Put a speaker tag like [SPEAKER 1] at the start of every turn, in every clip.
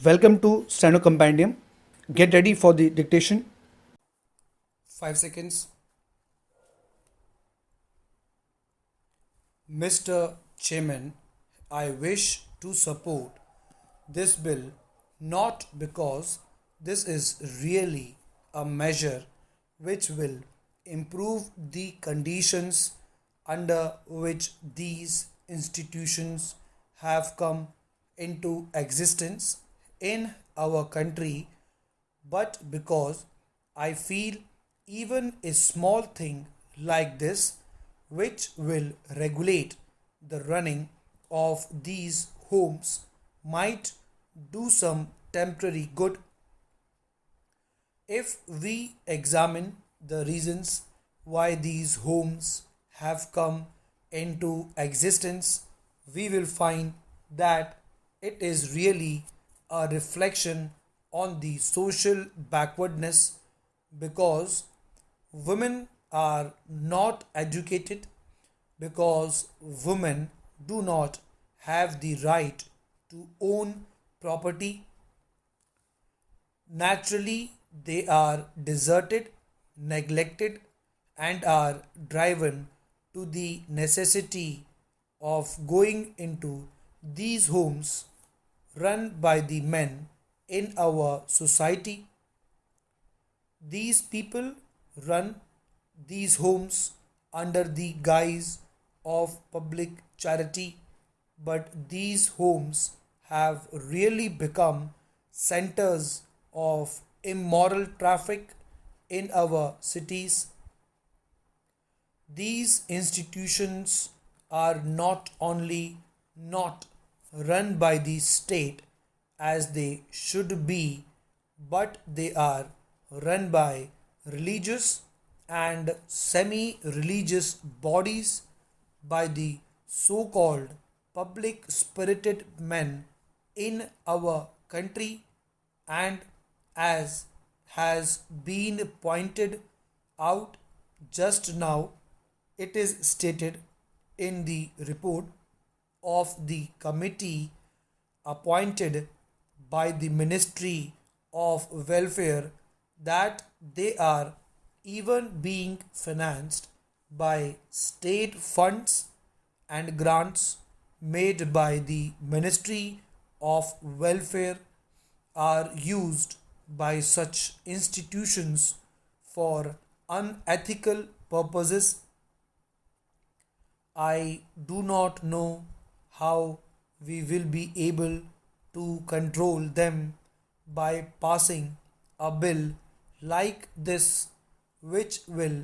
[SPEAKER 1] Welcome to Steno Compendium. Get ready for the dictation. 5 seconds. Mr. Chairman, I wish to support this bill not because this is really a measure which will improve the conditions under which these institutions have come into existence in our country, but because I feel even a small thing like this, which will regulate the running of these homes, might do some temporary good. If we examine the reasons why these homes have come into existence, we will find that it is really a reflection on the social backwardness because women are not educated, because women do not have the right to own property. Naturally, they are deserted, neglected, and are driven to the necessity of going into these homes run by the men in our society. These people run these homes under the guise of public charity, but these homes have really become centers of immoral traffic in our cities. These institutions are not only not run by the state as they should be, but they are run by religious and semi religious bodies, by the so called public spirited men in our country, and as has been pointed out just now, it is stated in the report of the committee appointed by the Ministry of Welfare that they are even being financed by state funds and grants made by the Ministry of Welfare are used by such institutions for unethical purposes. I do not know how we will be able to control them by passing a bill like this, which will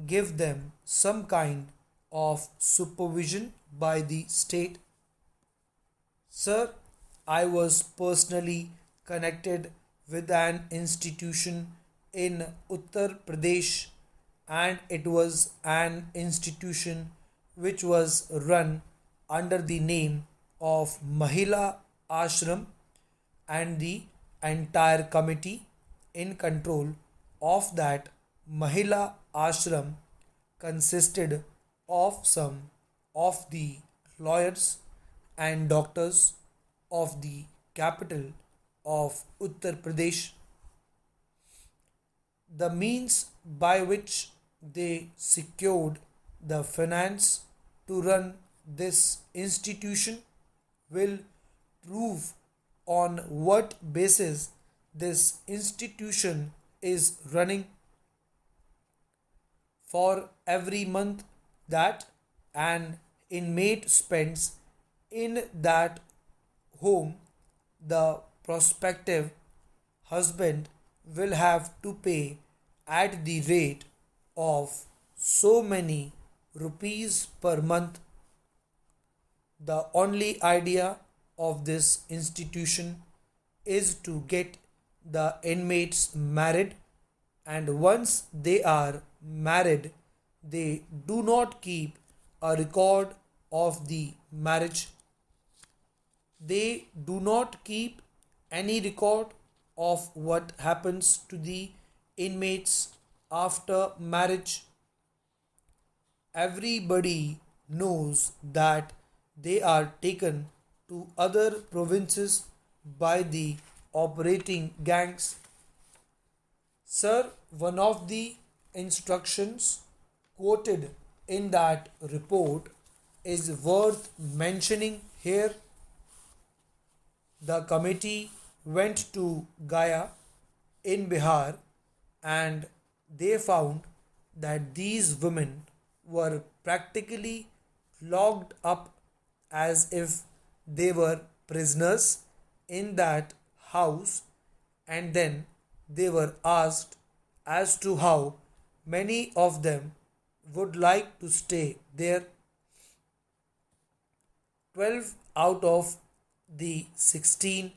[SPEAKER 1] give them some kind of supervision by the state. Sir, I was personally connected with an institution in Uttar Pradesh, and it was an institution which was run under the name of Mahila Ashram, and the entire committee in control of that Mahila Ashram consisted of some of the lawyers and doctors of the capital of Uttar Pradesh. The means by which they secured the finance to run this institution will prove on what basis this institution is running. For every month that an inmate spends in that home, the prospective husband will have to pay at the rate of so many rupees per month. The only idea of this institution is to get the inmates married, and once they are married, they do not keep a record of the marriage. They do not keep any record of what happens to the inmates after marriage. Everybody knows that they are taken to other provinces by the operating gangs. Sir, one of the instructions quoted in that report is worth mentioning here. The committee went to Gaya in Bihar and they found that these women were practically locked up as if they were prisoners in that house, and then they were asked as to how many of them would like to stay there. 12 out of the 16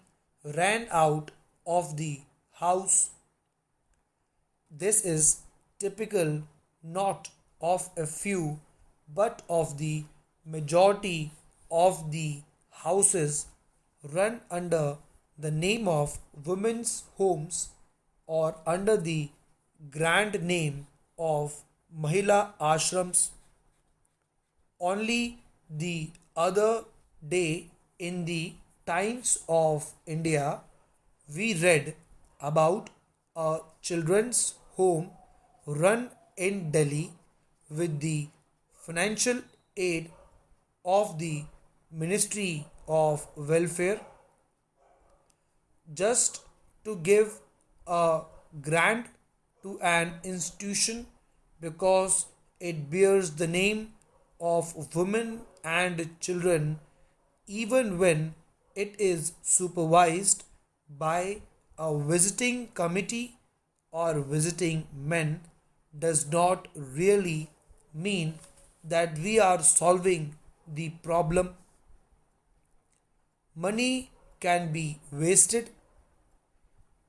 [SPEAKER 1] ran out of the house. This is typical not of a few but of the majority of the houses run under the name of women's homes or under the grand name of Mahila Ashrams. Only the other day in the Times of India, we read about a children's home run in Delhi with the financial aid of the Ministry of Welfare just to give a grant to an institution because it bears the name of women and children, even when it is supervised by a visiting committee or visiting men, does not really mean that we are solving the problem. Money can be wasted.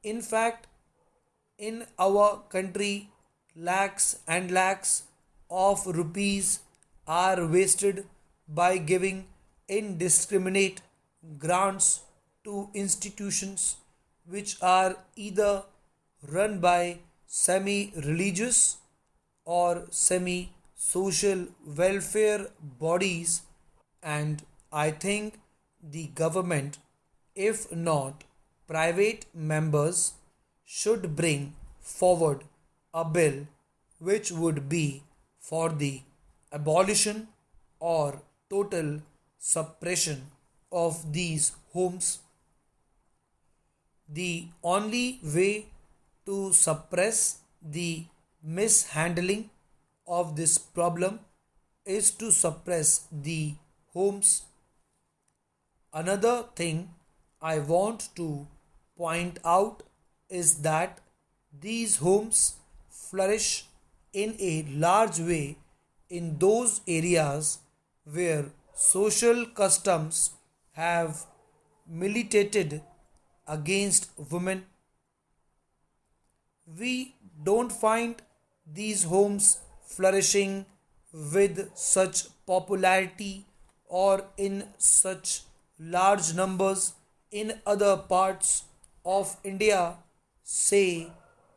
[SPEAKER 1] In fact, in our country, lakhs and lakhs of rupees are wasted by giving indiscriminate grants to institutions which are either run by semi religious or semi social welfare bodies, and I think the government, if not private members, should bring forward a bill which would be for the abolition or total suppression of these homes. The only way to suppress the mishandling of this problem is to suppress the homes. Another thing I want to point out is that these homes flourish in a large way in those areas where social customs have militated against women. We don't find these homes flourishing with such popularity or in such large numbers in other parts of India, say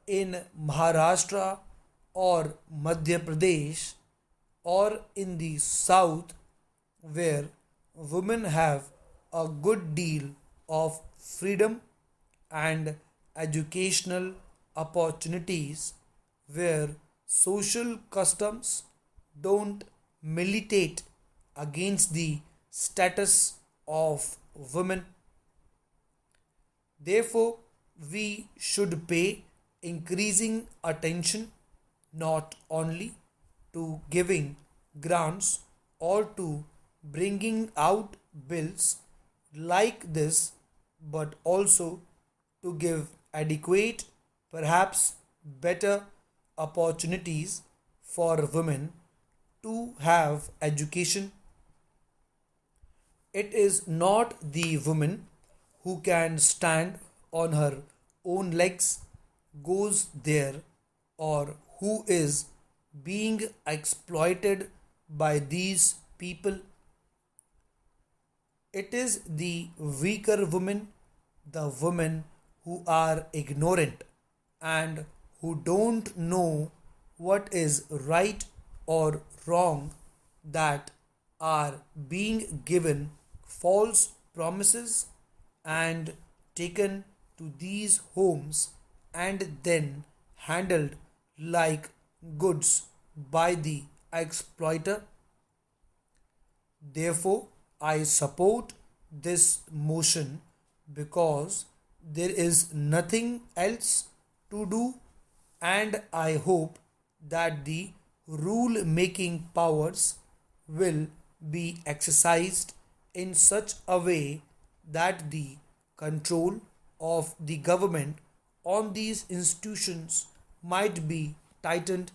[SPEAKER 1] in Maharashtra or Madhya Pradesh or in the south, where women have a good deal of freedom and educational opportunities, where social customs don't militate against the status of women. Therefore, we should pay increasing attention not only to giving grants or to bringing out bills like this, but also to give adequate, perhaps better opportunities for women to have education. It is not the woman who can stand on her own legs goes there, or who is being exploited by these people. It is the weaker women, the women who are ignorant and who don't know what is right or wrong, that are being given false promises and taken to these homes and then handled like goods by the exploiter. Therefore, I support this motion because there is nothing else to do, and I hope that the rule making powers will be exercised in such a way that the control of the government on these institutions might be tightened